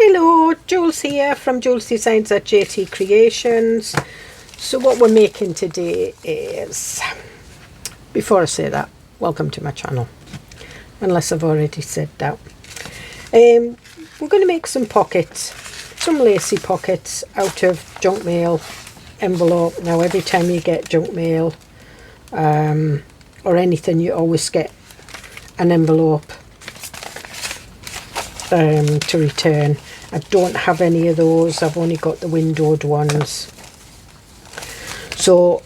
Hello, Jules here from Joolsedesigns at JT Creations. So what we're making today is, before I say that, welcome to my channel, unless I've already said that. We're going to make some pockets, some Lacey pockets out of junk mail envelope. Now every time you get junk mail or anything, you always get an envelope to return. I don't have any of those. I've only got the windowed ones. So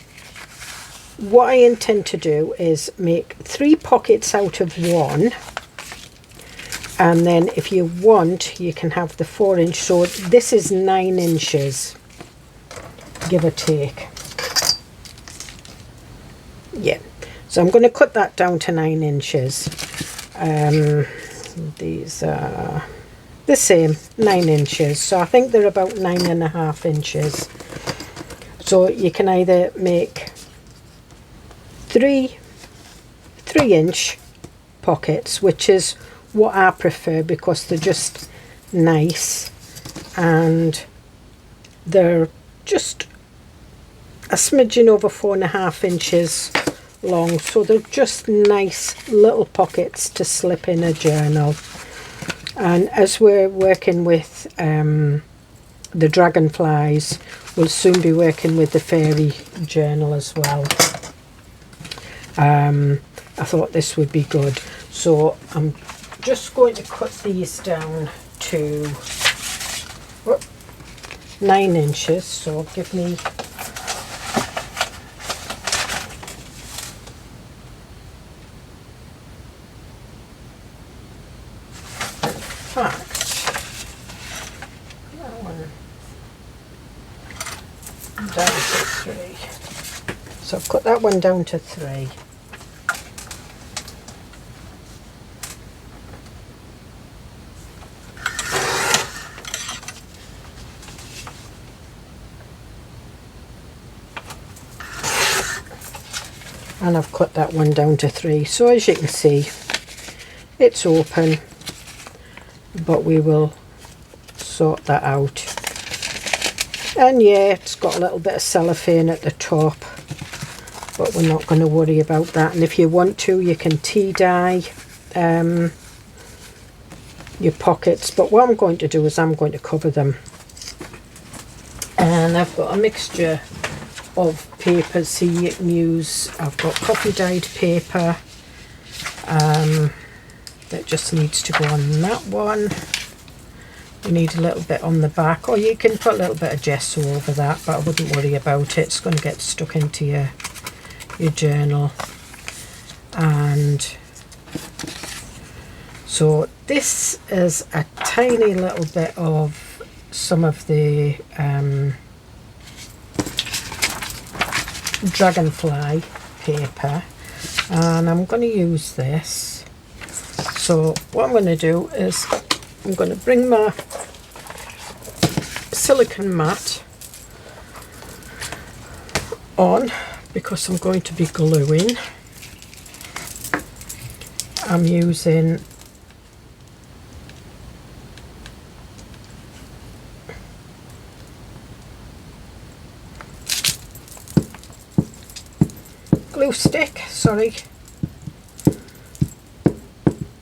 what I intend to do is make 3 pockets out of one, and then if you want you can have the 4-inch. So this is 9 inches, give or take. Yeah, so I'm going to cut that down to 9 inches. These are the same, 9 inches, so I think they're about 9.5 inches. So you can either make 3-inch pockets, which is what I prefer because they're just nice and they're just a smidgen over 4.5 inches long, so they're just nice little pockets to slip in a journal. And as we're working with the dragonflies, we'll soon be working with the fairy journal as well. I thought this would be good, so I'm just going to cut these down to 9 inches. So give me down to 3. So I've cut that one down to 3. And I've cut that one down to 3. So as you can see, it's open, but we will sort that out. And yeah, it's got a little bit of cellophane at the top, but we're not going to worry about that. And if you want to, you can tea dye your pockets, but what I'm going to do is I'm going to cover them. And I've got a mixture of papers here you can use. I've got coffee dyed paper that just needs to go on that one. You need a little bit on the back, or you can put a little bit of gesso over that, but I wouldn't worry about it. It's going to get stuck into your journal. And so this is a tiny little bit of some of the dragonfly paper, and I'm going to use this. So what I'm going to do is I'm going to bring my silicone mat on because I'm going to be gluing. I'm using glue stick, sorry.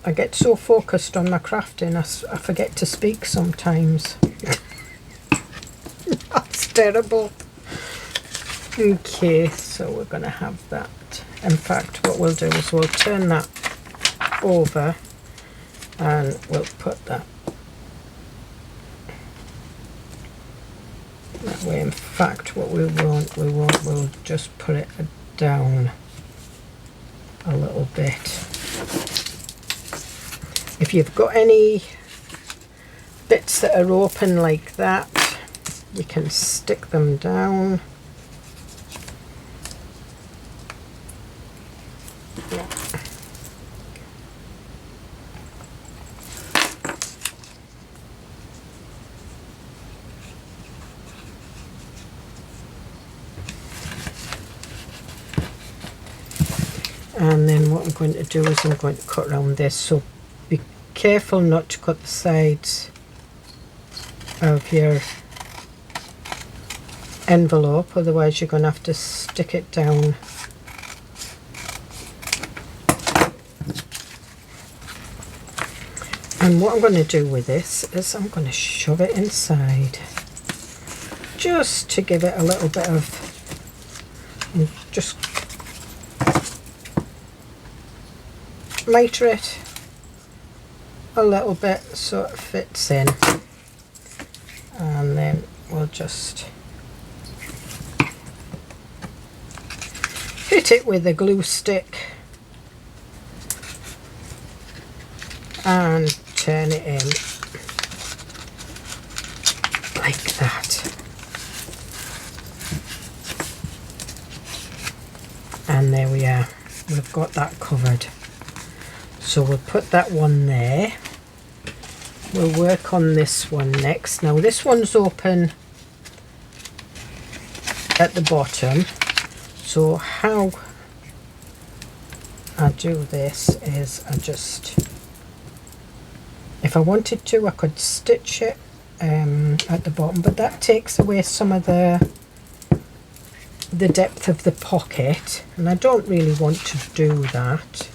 I get so focused on my crafting, I forget to speak sometimes. That's terrible. Okay, so we're going to have that. In fact, what we'll do is we'll turn that over and we'll put that that way. In fact, what we'll just put it down a little bit. If you've got any bits that are open like that, you can stick them down. And then what I'm going to do is I'm going to cut around this, so be careful not to cut the sides of your envelope, otherwise you're going to have to stick it down. And what I'm going to do with this is I'm going to shove it inside, just to give it a little bit of, just miter it a little bit so it fits in, and then we'll just hit it with a glue stick and turn it in like that. And there we are, we've got that covered. So we'll put that one there. We'll work on this one next. Now this one's open at the bottom, so how I do this is I just, if I wanted to, I could stitch it at the bottom, but that takes away some of the depth of the pocket, and I don't really want to do that.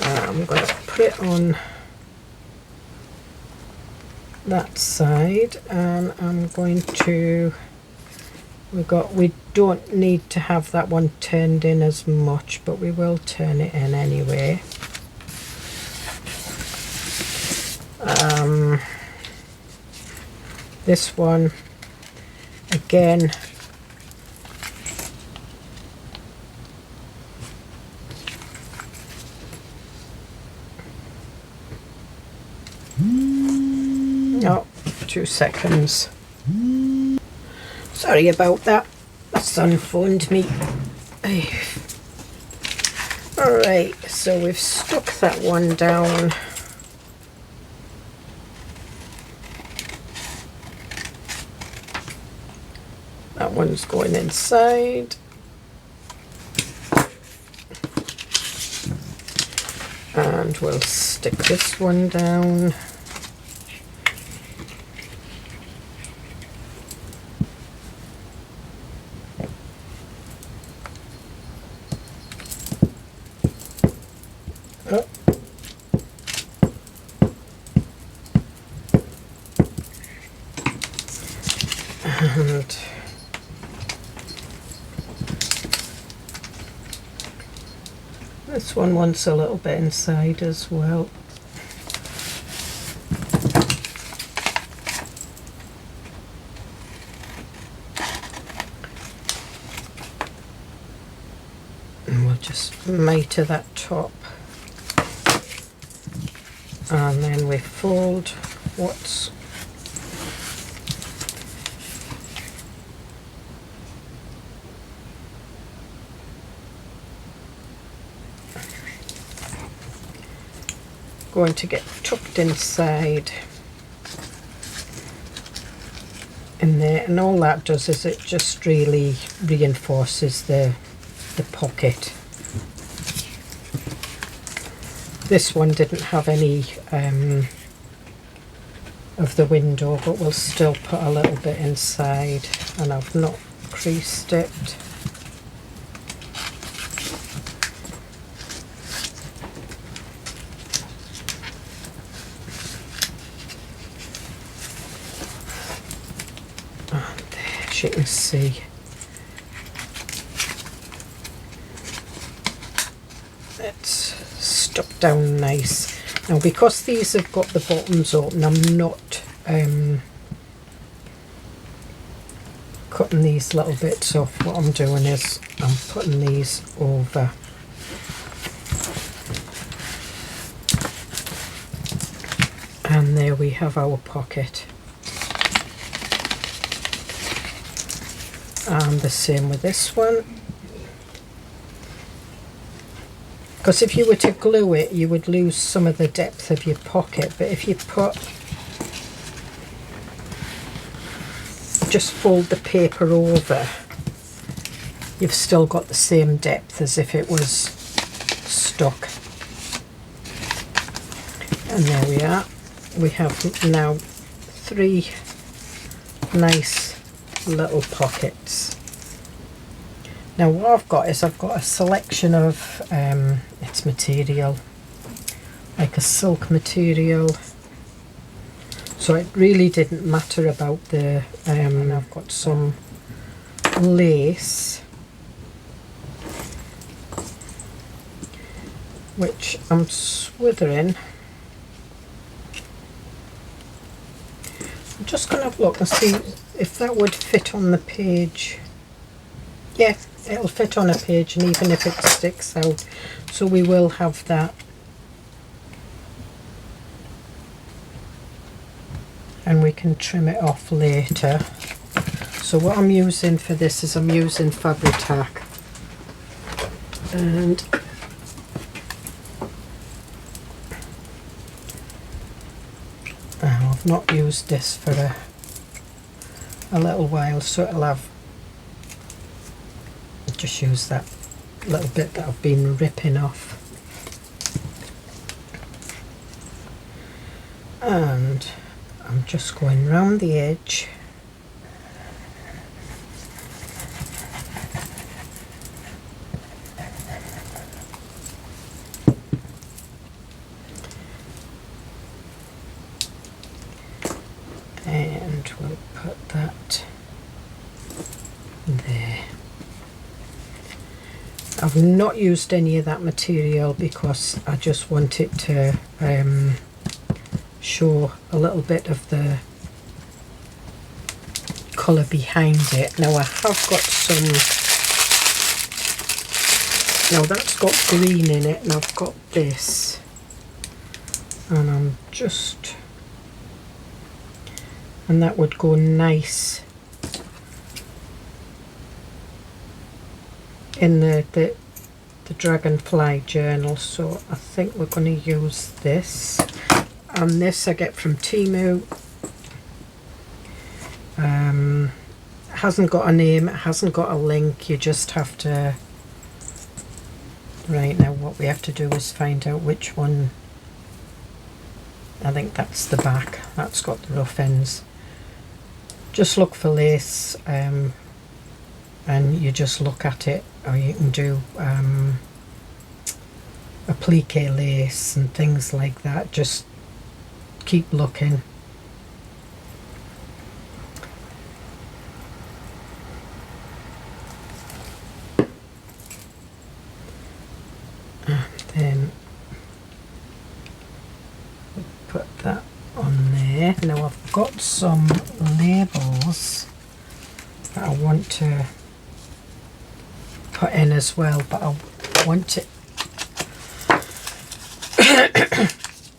I'm going to put it on that side, and I'm going to, we don't need to have that one turned in as much, but we will turn it in anyway. This one again, oh, 2 seconds. Sorry about that. My son phoned me. Alright, so we've stuck that one down. That one's going inside. And we'll stick this one down. Oh. And this one wants a little bit inside as well. And we'll just miter that top. And then we fold what's going to get tucked inside in there, and all that does is it just really reinforces the pocket. This one didn't have any of the window, but we'll still put a little bit inside, and I've not creased it. As you can see, it's stuck down nice. Now because these have got the bottoms open, I'm not cutting these little bits off. What I'm doing is I'm putting these over. And there we have our pocket. And the same with this one, because if you were to glue it you would lose some of the depth of your pocket, but if you just fold the paper over, you've still got the same depth as if it was stuck. And there we are. We have now 3 nice little pockets. Now what I've got is I've got a selection of its material, like a silk material, so it really didn't matter about the and I've got some lace which I'm swithering. I'm just going to have a look and see if that would fit on the page. Yeah, it'll fit on a page, and even if it sticks out, so we will have that. And we can trim it off later. So what I'm using for this is I'm using Fabri-Tac, and I've not used this for a little while, so it'll have, just use that little bit that I've been ripping off. And I'm just going round the edge. And we'll put that there. I've not used any of that material because I just want it to show a little bit of the colour behind it. Now I have got some, now that's got green in it, and I've got this, and I'm just, and that would go nice in the dragonfly journal, so I think we're going to use this. And this I get from Temu. It hasn't got a name, it hasn't got a link, you just have to, right now what we have to do is find out which one. I think that's the back, that's got the rough ends. Just look for lace, and you just look at it, or you can do applique lace and things like that. Just keep looking. And then put that on there. Now I've got some labels that I want to put in as well, but I want it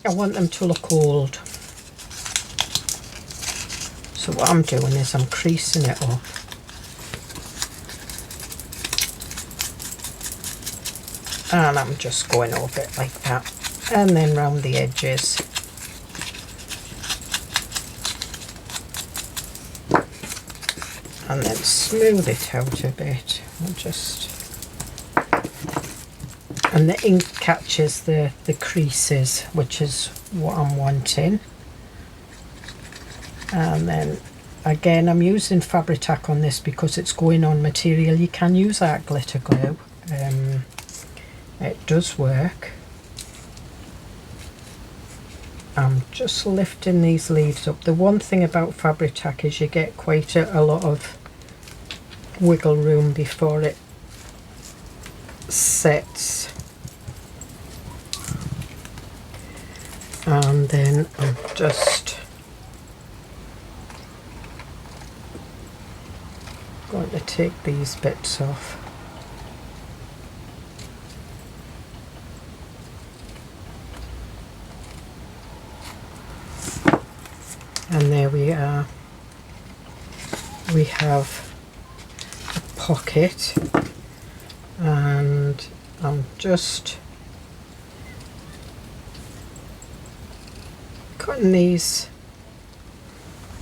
I want them to look old. So what I'm doing is I'm creasing it off. And I'm just going over it like that. And then round the edges. And then smooth it out a bit. And just, and the ink catches the creases, which is what I'm wanting. And then again I'm using Fabri-Tac on this because it's going on material. You can use art glitter glue, it does work. I'm just lifting these leaves up. The one thing about Fabri-Tac is you get quite a lot of wiggle room before it sets. And then I'm just going to take these bits off. And there we are. We have a pocket, and I'm just cutting these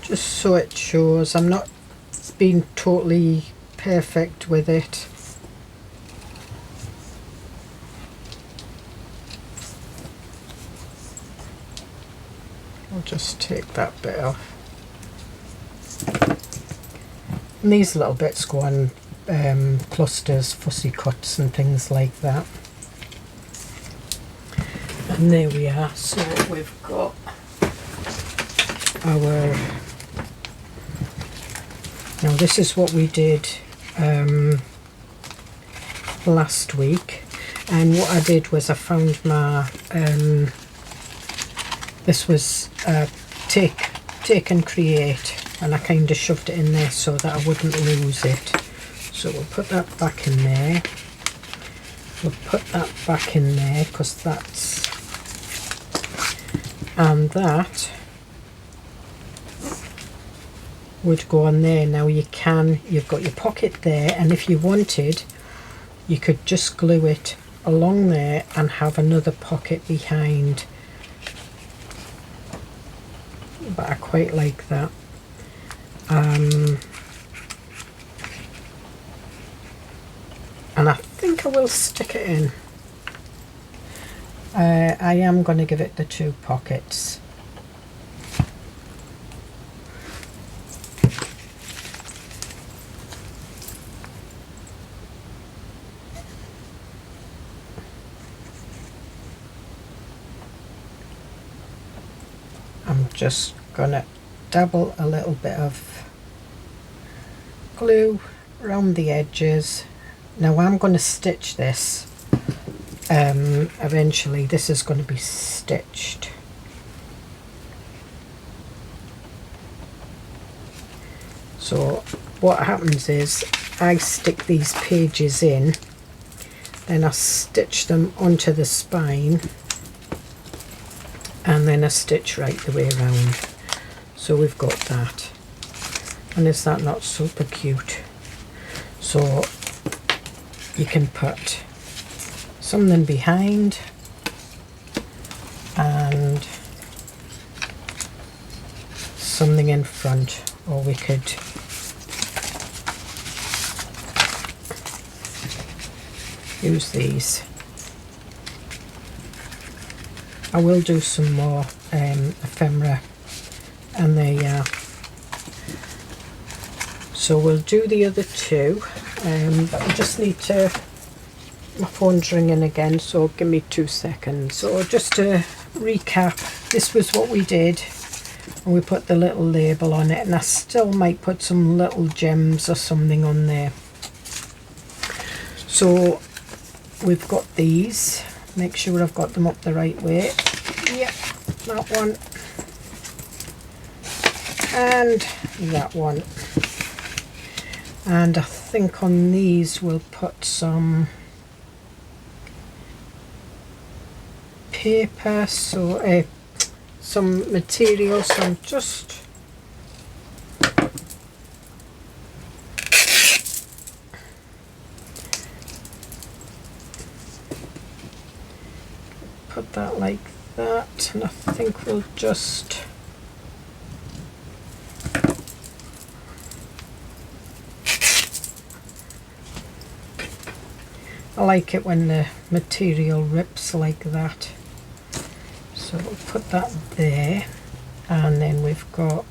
just so it shows. I'm not being totally perfect with it. I'll just take that bit off. And these little bits go on clusters, fussy cuts and things like that. And there we are. So we've got our, now this is what we did last week, and what I did was I found my this was take and create, and I kind of shoved it in there so that I wouldn't lose it. So we'll put that back in there. We'll put that back in there because that's, and that would go on there. Now you've got your pocket there, and if you wanted you could just glue it along there and have another pocket behind, but I quite like that. And I think I will stick it in. I am going to give it the 2 pockets. I'm just going to dabble a little bit of glue around the edges. Now I'm going to stitch this. Eventually this is going to be stitched. So what happens is I stick these pages in, then I stitch them onto the spine, and then I stitch right the way around. So we've got that. And is that not super cute? So you can put something behind and something in front, or we could use these. I will do some more ephemera, and there you are. So we'll do the other 2, but I just need to, my phone's ringing again, so give me 2 seconds. So just to recap, this was what we did, and we put the little label on it, and I still might put some little gems or something on there. So we've got these. Make sure I've got them up the right way. Yep, that one. And that one. And I think on these we'll put some paper, so some material, so I'm just put that like that, and I think we'll just I like it when the material rips like that. So we'll put that there, and then we've got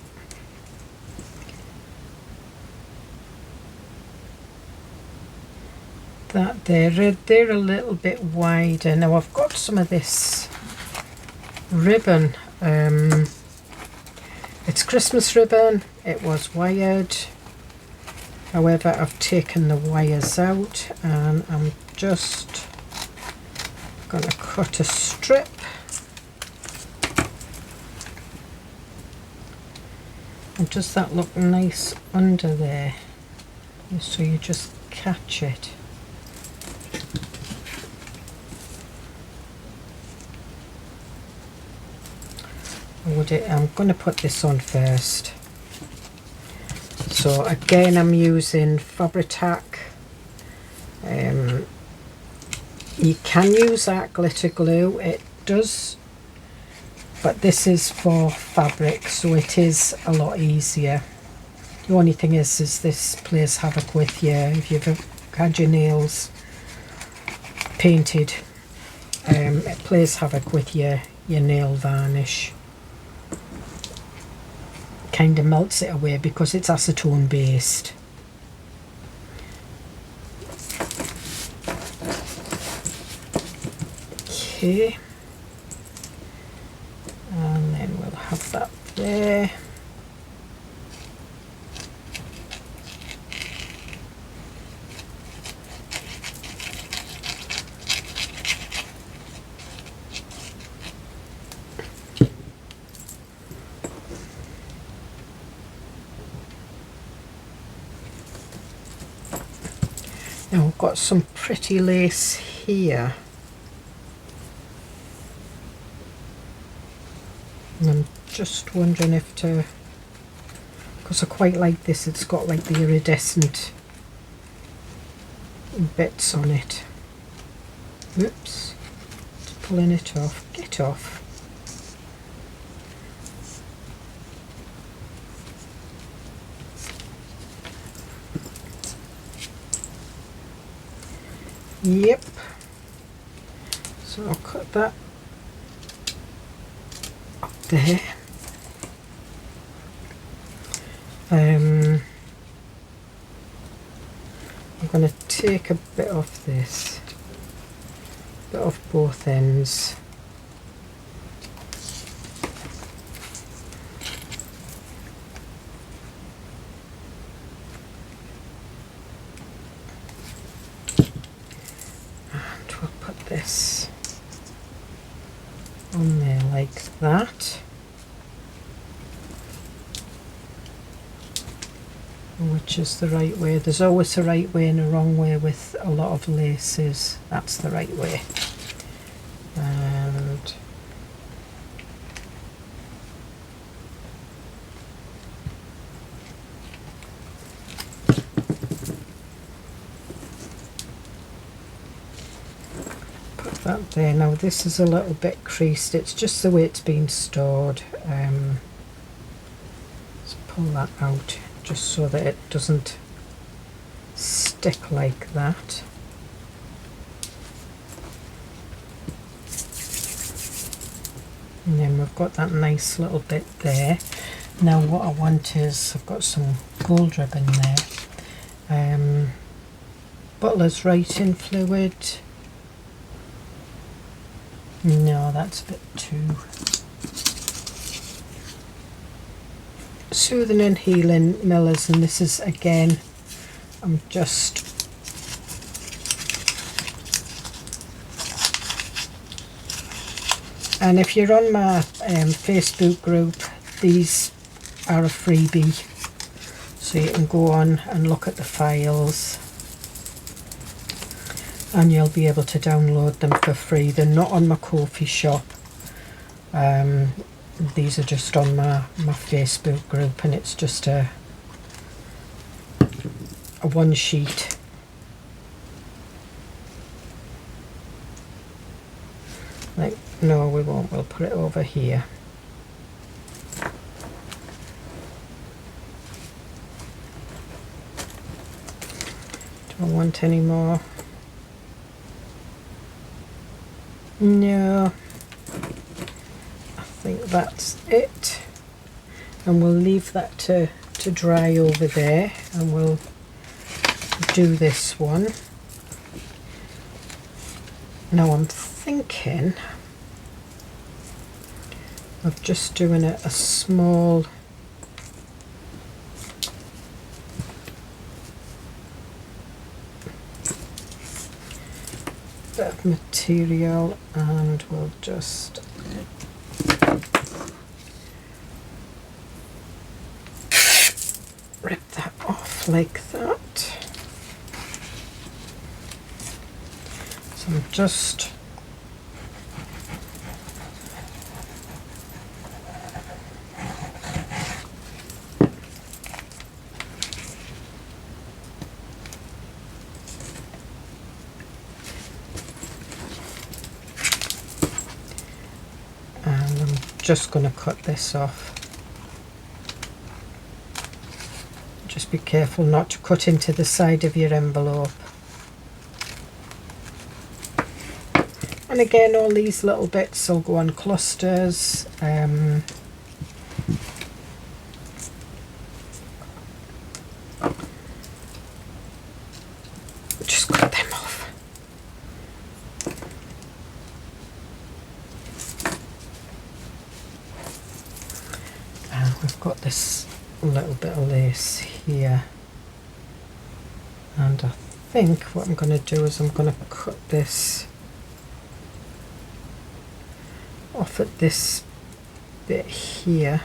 that there. They're a little bit wider. Now I've got some of this ribbon. It's Christmas ribbon. It was wired. However, I've taken the wires out, and I'm just going to cut a strip. And does that look nice under there? So you just catch it. I'm going to put this on first. So again, I'm using Fabri-Tac. You can use that glitter glue, it does, but this is for fabric, so it is a lot easier. The only thing is this plays havoc with you if you've had your nails painted. It plays havoc with your nail varnish. Kind of melts it away because it's acetone based. Okay, and then we'll have that there. Now we've got some pretty lace here. And I'm just wondering if to, because I quite like this, it's got like the iridescent bits on it. Oops, it's pulling it off. Get off. Yep. So I'll cut that up there. I'm going to take a bit off this, bit off both ends. This on there like that, which is the right way. There's always a right way and a wrong way with a lot of laces. That's the right way. And that there. Now this is a little bit creased, it's just the way it's been stored. Let's pull that out just so that it doesn't stick like that. And then we've got that nice little bit there. Now what I want is, I've got some gold ribbon there. Butler's writing fluid. No, that's a bit too Soothing and Healing Millers, and this is again, I'm just and if you're on my Facebook group, these are a freebie, so you can go on and look at the files and you'll be able to download them for free. They're not on my Ko-fi shop. These are just on my Facebook group, and it's just a one sheet. Like, no, we won't. We'll put it over here. Do I want any more? No, I think that's it, and we'll leave that to dry over there, and we'll do this one. Now I'm thinking of just doing a small bit of material, and we'll just rip that off like that. So I'm just going to cut this off. Just be careful not to cut into the side of your envelope. And again, all these little bits will go on clusters. Just cut them off. little bit of lace here, and I think what I'm going to do is I'm going to cut this off at this bit here.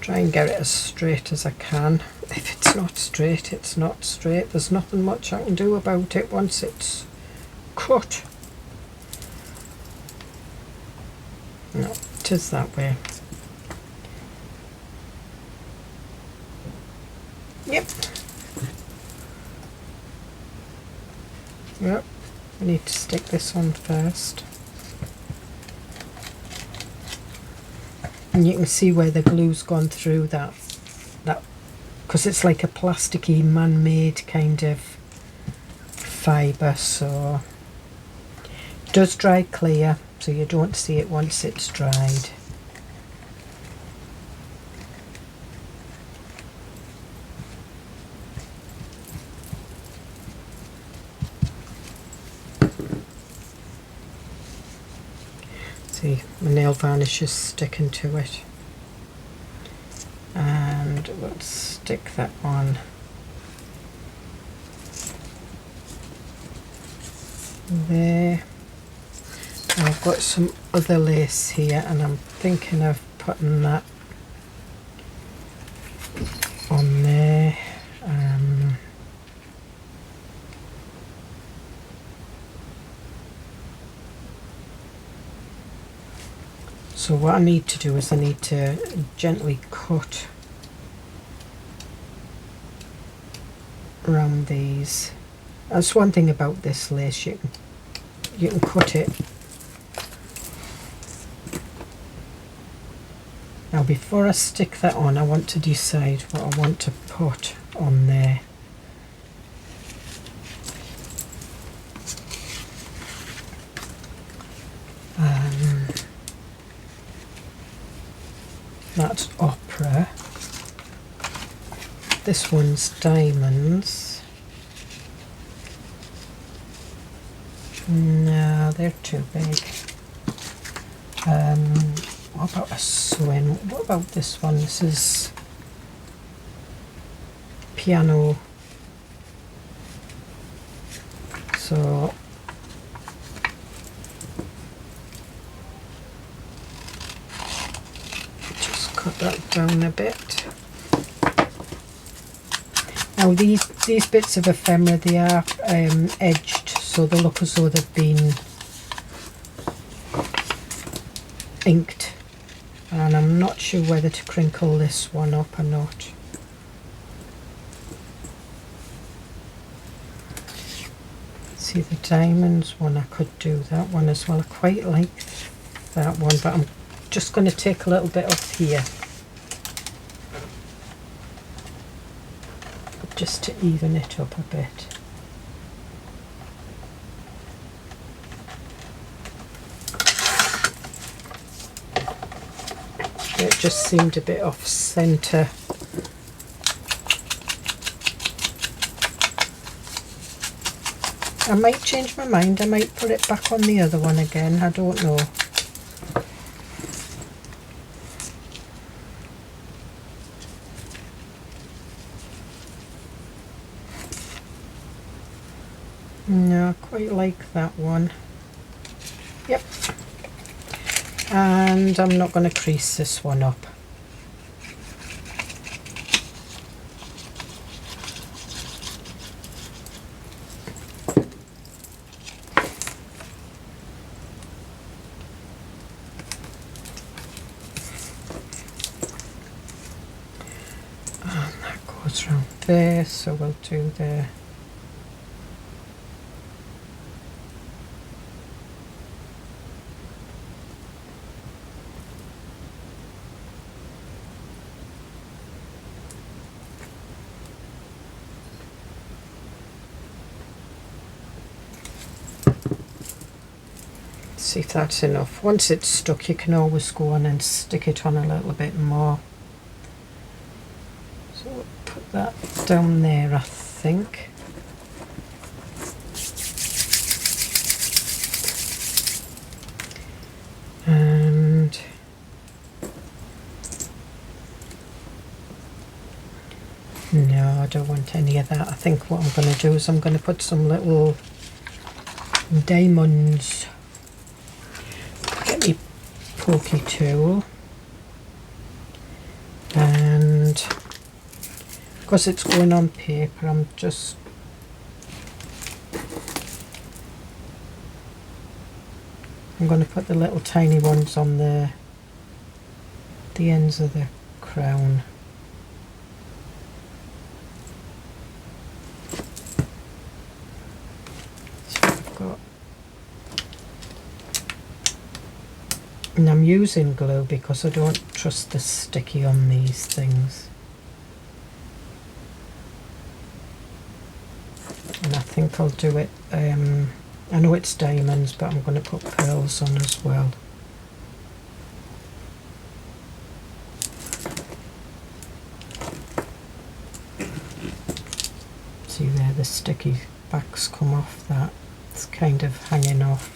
Try and get it as straight as I can. If it's not straight, it's not straight. There's nothing much I can do about it once it's cut. No, it is that way. Yep. Yep. I need to stick this on first. And you can see where the glue's gone through that because it's like a plasticky man-made kind of fibre, so it does dry clear, so you don't see it once it's dried. See, my nail varnish is sticking to it. And we'll stick that on there. And I've got some other lace here, and I'm thinking of putting that on there. So what I need to do is I need to gently cut around these. That's one thing about this lace, you can cut it. Now before I stick that on, I want to decide what I want to put on there. That's opera. This one's diamonds. No, they're too big. What about a swing? What about this one? This is piano. So cut that down a bit. Now these bits of ephemera, they are edged, so they look as though they've been inked, and I'm not sure whether to crinkle this one up or not. See, the diamonds one, I could do that one as well. I quite like that one, but I'm just going to take a little bit off here just to even it up a bit. It just seemed a bit off centre. I might change my mind, I might put it back on the other one again, I don't know. No, I quite like that one. Yep. And I'm not going to crease this one up. And that goes around there, so we'll do the see if that's enough. Once it's stuck, you can always go on and stick it on a little bit more. So we'll put that down there, I think. And no, I don't want any of that. I think what I'm going to do is I'm going to put some little diamonds. Get me pokey tool, and because it's going on paper, I'm going to put the little tiny ones on the ends of the crown. So I've got, and I'm using glue because I don't trust the sticky on these things. And I think I'll do it, I know it's diamonds, but I'm going to put pearls on as well. See there, the sticky backs come off that. It's kind of hanging off.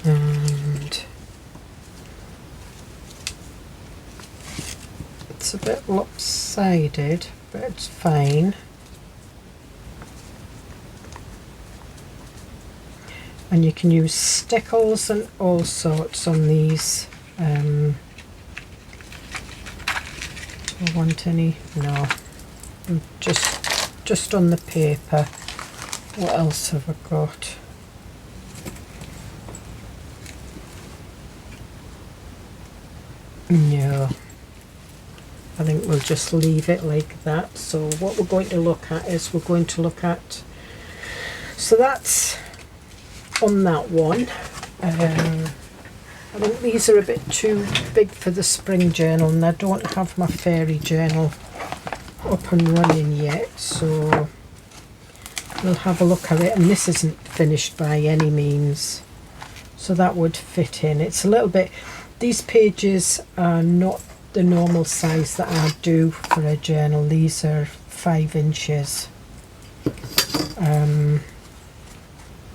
And it's a bit lopsided, but it's fine. And you can use stickles and all sorts on these. Do I want any? No. Just on the paper. What else have I got? No, I think we'll just leave it like that. So what we're going to look at is we're going to look at, so that's on that one. I think these are a bit too big for the spring journal, and I don't have my fairy journal up and running yet, so we'll have a look at it. And this isn't finished by any means, so that would fit in. It's a little bit, these pages are not the normal size that I do for a journal. These are 5 inches.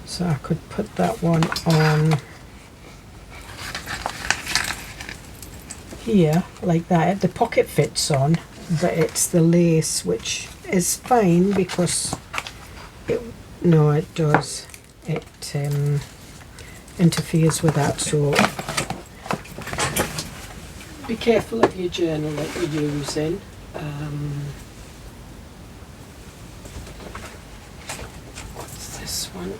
So I could put that one on here like that. The pocket fits on, but it's the lace, which is fine because it does. It interferes with that, so be careful of your journal that you're using. What's this one?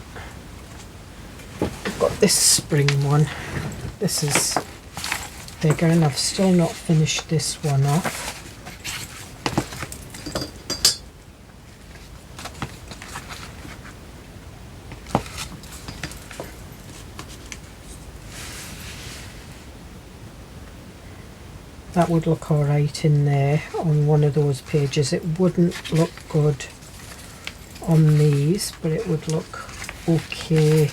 I've got this spring one. This is bigger, and I've still not finished this one off. That would look alright in there on one of those pages. It wouldn't look good on these, but it would look okay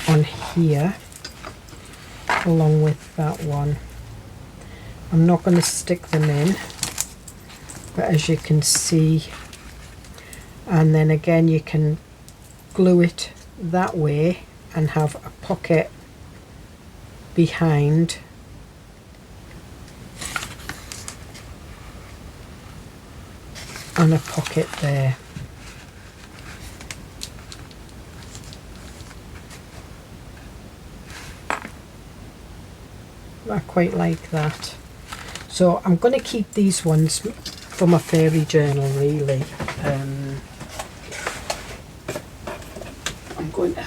on here along with that one. I'm not going to stick them in, but as you can see, and then again you can glue it that way and have a pocket behind. And a pocket there. I quite like that. So I'm going to keep these ones for my fairy journal, really. I'm going to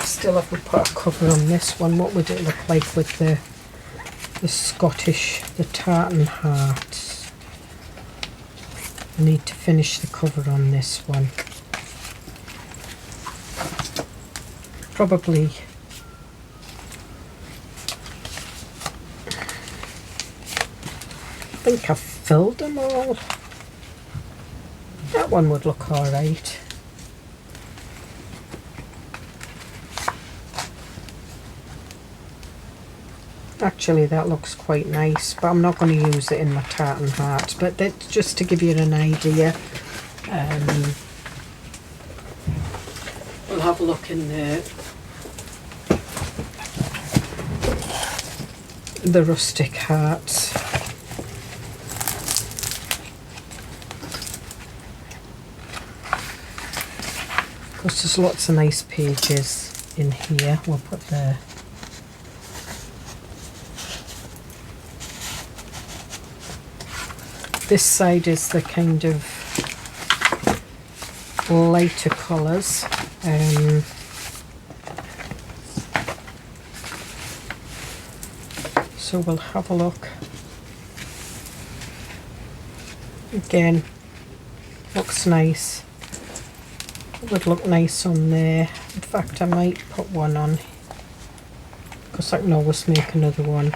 still have to put a cover on this one. What would it look like with the Scottish, the tartan hearts? I need to finish the cover on this one. Probably I think I've filled them all. That one would look alright. Actually that looks quite nice, but I'm not going to use it in my tartan heart, but that's just to give you an idea. We'll have a look in the rustic hearts. Of course there's lots of nice pages in here. We'll put the this side is the kind of lighter colours. So we'll have a look. Again, looks nice. It would look nice on there. In fact, I might put one on because I can always make another one.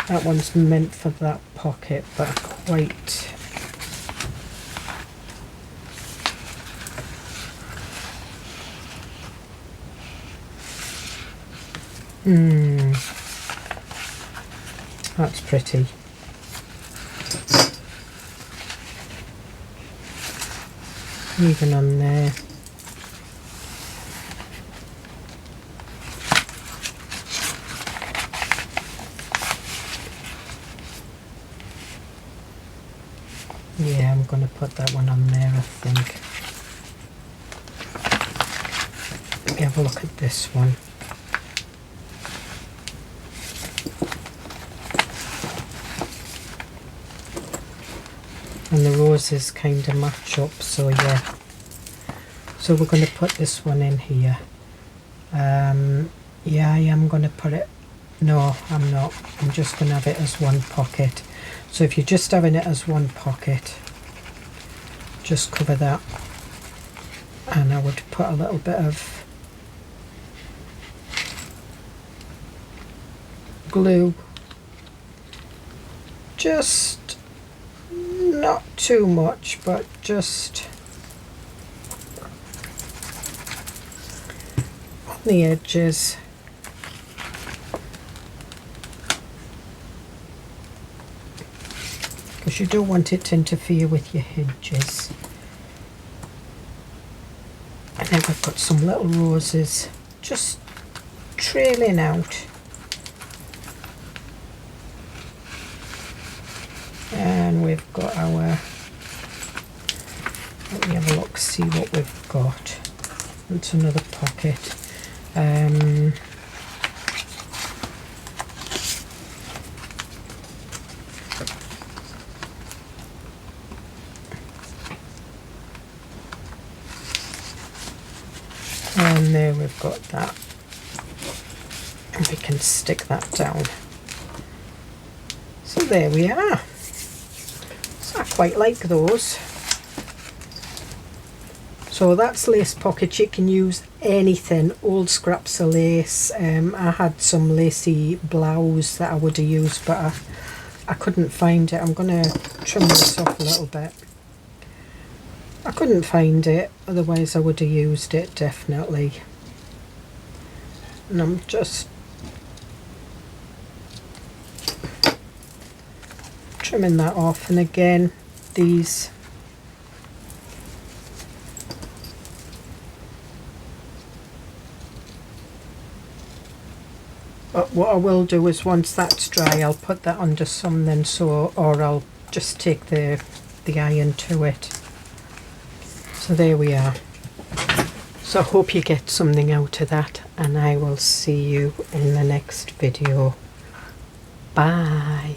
That one's meant for that pocket, but quite that's pretty. Even on there. Yeah, I'm going to put that one on there, I think. Let me have a look at this one. And the roses kind of match up, so yeah. So we're going to put this one in here. Yeah, I am going to put it. No, I'm not. I'm just going to have it as one pocket. So if you're just having it as one pocket, just cover that. And I would put a little bit of glue. Just not too much, but just on the edges. Because you don't want it to interfere with your hinges. And then we've got some little roses just trailing out. And we've got our, let me have a look, see what we've got. It's another pocket. And there we've got that, and we can stick that down. So there we are. So I quite like those. So that's lace pockets. You can use anything, old scraps of lace. I had some lacy blouse that I would have used, but I couldn't find it. I'm going to trim this off a little bit. I couldn't find it, otherwise I would have used it definitely. And I'm just trimming that off. And again, these but what I will do is once that's dry, I'll put that under something, so, or I'll just take the iron to it. So there we are. So I hope you get something out of that, and I will see you in the next video. Bye.